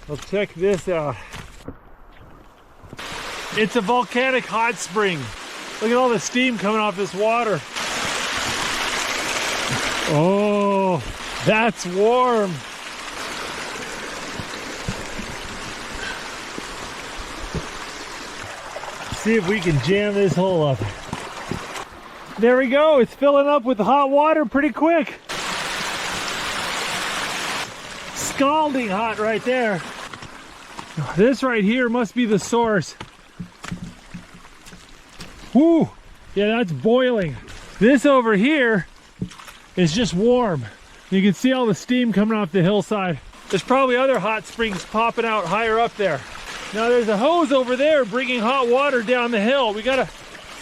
Well, check this out. It's a volcanic hot spring. Look at all the steam coming off this water. Oh, that's warm. See if we can jam this hole up. There we go. It's filling up with hot water pretty quick. Scalding hot right there. This right here must be the source. Whoo! Yeah, that's boiling. This over here is just warm. You can see all the steam coming off the hillside. There's probably other hot springs popping out higher up there. Now there's a hose over there bringing hot water down the hill. We gotta